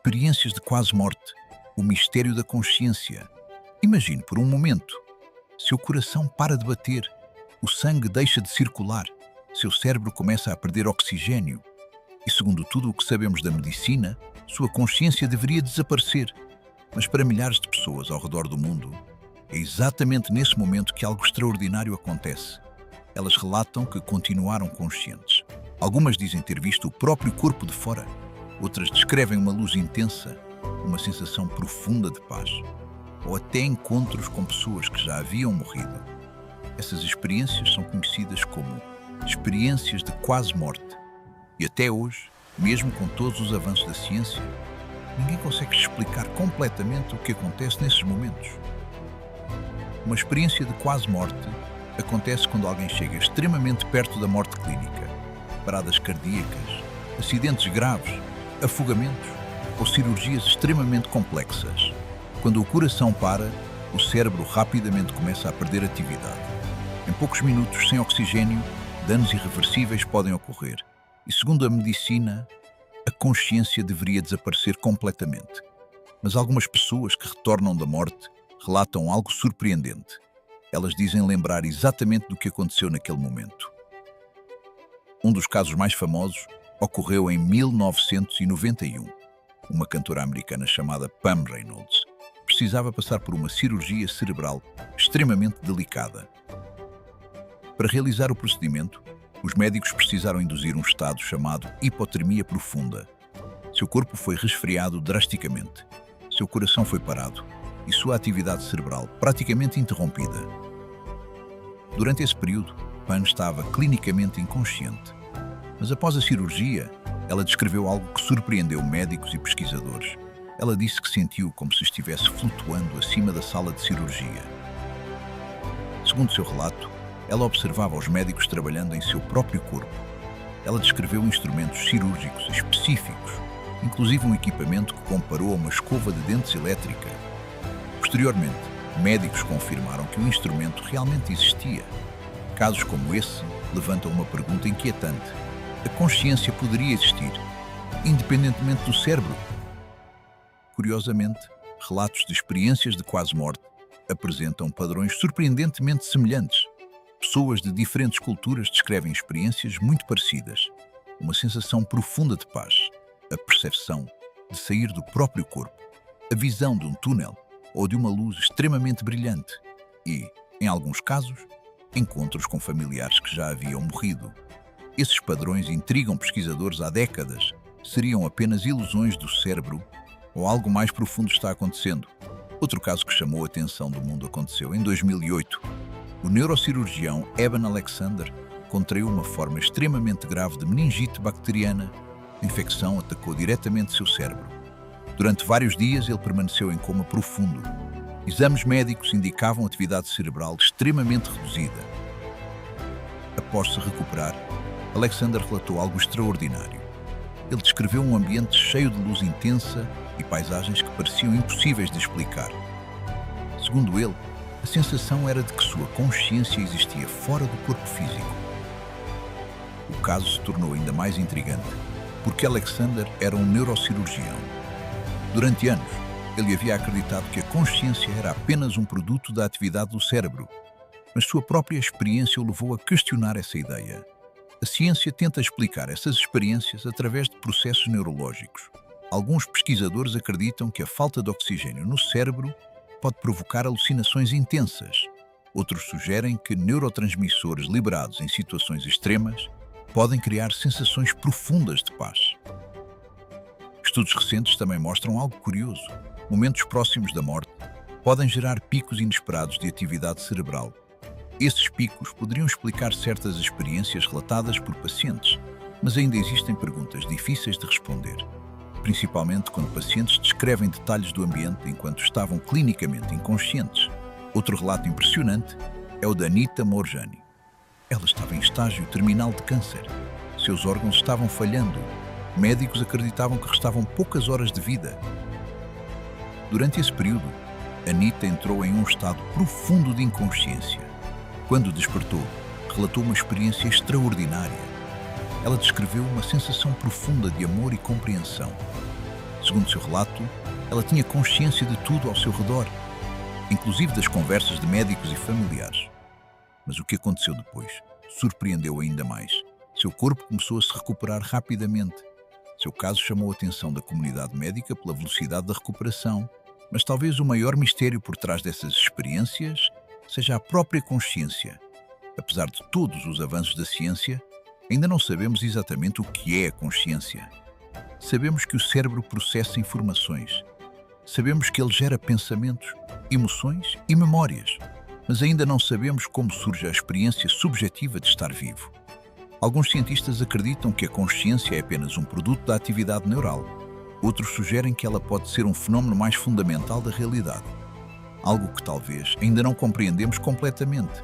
Experiências de quase morte. O mistério da consciência. Imagine por um momento. Seu coração para de bater. O sangue deixa de circular. Seu cérebro começa a perder oxigênio. E segundo tudo o que sabemos da medicina, sua consciência deveria desaparecer. Mas para milhares de pessoas ao redor do mundo, é exatamente nesse momento que algo extraordinário acontece. Elas relatam que continuaram conscientes. Algumas dizem ter visto o próprio corpo de fora. Outras descrevem uma luz intensa, uma sensação profunda de paz, ou até encontros com pessoas que já haviam morrido. Essas experiências são conhecidas como experiências de quase morte. E até hoje, mesmo com todos os avanços da ciência, ninguém consegue explicar completamente o que acontece nesses momentos. Uma experiência de quase morte acontece quando alguém chega extremamente perto da morte clínica, paradas cardíacas, acidentes graves, afogamentos ou cirurgias extremamente complexas. Quando o coração para, o cérebro rapidamente começa a perder atividade. Em poucos minutos, sem oxigênio, danos irreversíveis podem ocorrer. E segundo a medicina, a consciência deveria desaparecer completamente. Mas algumas pessoas que retornam da morte relatam algo surpreendente. Elas dizem lembrar exatamente do que aconteceu naquele momento. Um dos casos mais famosos ocorreu em 1991. Uma cantora americana chamada Pam Reynolds precisava passar por uma cirurgia cerebral extremamente delicada. Para realizar o procedimento, os médicos precisaram induzir um estado chamado hipotermia profunda. Seu corpo foi resfriado drasticamente, seu coração foi parado e sua atividade cerebral praticamente interrompida. Durante esse período, Pam estava clinicamente inconsciente. Mas após a cirurgia, ela descreveu algo que surpreendeu médicos e pesquisadores. Ela disse que sentiu como se estivesse flutuando acima da sala de cirurgia. Segundo seu relato, ela observava os médicos trabalhando em seu próprio corpo. Ela descreveu instrumentos cirúrgicos específicos, inclusive um equipamento que comparou a uma escova de dentes elétrica. Posteriormente, médicos confirmaram que o instrumento realmente existia. Casos como esse levantam uma pergunta inquietante. A consciência poderia existir, independentemente do cérebro? Curiosamente, relatos de experiências de quase morte apresentam padrões surpreendentemente semelhantes. Pessoas de diferentes culturas descrevem experiências muito parecidas. Uma sensação profunda de paz, a percepção de sair do próprio corpo, a visão de um túnel ou de uma luz extremamente brilhante e, em alguns casos, encontros com familiares que já haviam morrido. Esses padrões intrigam pesquisadores há décadas. Seriam apenas ilusões do cérebro ou algo mais profundo está acontecendo? Outro caso que chamou a atenção do mundo aconteceu em 2008. O neurocirurgião Eben Alexander contraiu uma forma extremamente grave de meningite bacteriana. A infecção atacou diretamente seu cérebro. Durante vários dias ele permaneceu em coma profundo. Exames médicos indicavam atividade cerebral extremamente reduzida. Após se recuperar, Alexander relatou algo extraordinário. Ele descreveu um ambiente cheio de luz intensa e paisagens que pareciam impossíveis de explicar. Segundo ele, a sensação era de que sua consciência existia fora do corpo físico. O caso se tornou ainda mais intrigante, porque Alexander era um neurocirurgião. Durante anos, ele havia acreditado que a consciência era apenas um produto da atividade do cérebro, mas sua própria experiência o levou a questionar essa ideia. A ciência tenta explicar essas experiências através de processos neurológicos. Alguns pesquisadores acreditam que a falta de oxigênio no cérebro pode provocar alucinações intensas. Outros sugerem que neurotransmissores liberados em situações extremas podem criar sensações profundas de paz. Estudos recentes também mostram algo curioso. Momentos próximos da morte podem gerar picos inesperados de atividade cerebral. Esses picos poderiam explicar certas experiências relatadas por pacientes, mas ainda existem perguntas difíceis de responder, principalmente quando pacientes descrevem detalhes do ambiente enquanto estavam clinicamente inconscientes. Outro relato impressionante é o da Anita Moorjani. Ela estava em estágio terminal de câncer. Seus órgãos estavam falhando. Médicos acreditavam que restavam poucas horas de vida. Durante esse período, Anita entrou em um estado profundo de inconsciência. Quando despertou, relatou uma experiência extraordinária. Ela descreveu uma sensação profunda de amor e compreensão. Segundo seu relato, ela tinha consciência de tudo ao seu redor, inclusive das conversas de médicos e familiares. Mas o que aconteceu depois surpreendeu ainda mais. Seu corpo começou a se recuperar rapidamente. Seu caso chamou a atenção da comunidade médica pela velocidade da recuperação, mas talvez o maior mistério por trás dessas experiências seja a própria consciência. Apesar de todos os avanços da ciência, ainda não sabemos exatamente o que é a consciência. Sabemos que o cérebro processa informações. Sabemos que ele gera pensamentos, emoções e memórias, mas ainda não sabemos como surge a experiência subjetiva de estar vivo. Alguns cientistas acreditam que a consciência é apenas um produto da atividade neural. Outros sugerem que ela pode ser um fenómeno mais fundamental da realidade, algo que talvez ainda não compreendemos completamente.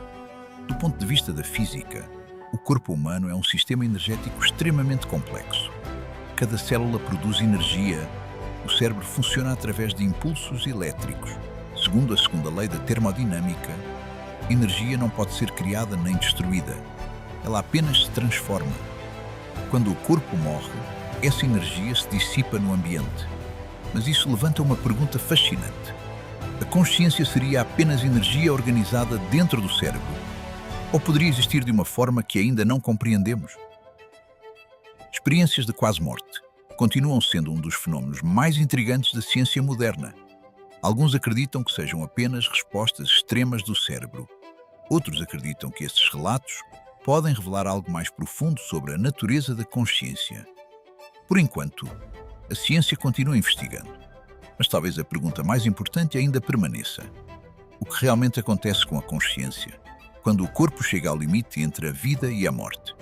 Do ponto de vista da física, o corpo humano é um sistema energético extremamente complexo. Cada célula produz energia. O cérebro funciona através de impulsos elétricos. Segundo a segunda lei da termodinâmica, energia não pode ser criada nem destruída. Ela apenas se transforma. Quando o corpo morre, essa energia se dissipa no ambiente. Mas isso levanta uma pergunta fascinante. A consciência seria apenas energia organizada dentro do cérebro? Ou poderia existir de uma forma que ainda não compreendemos? Experiências de quase morte continuam sendo um dos fenómenos mais intrigantes da ciência moderna. Alguns acreditam que sejam apenas respostas extremas do cérebro. Outros acreditam que esses relatos podem revelar algo mais profundo sobre a natureza da consciência. Por enquanto, a ciência continua investigando, mas talvez a pergunta mais importante ainda permaneça. O que realmente acontece com a consciência quando o corpo chega ao limite entre a vida e a morte?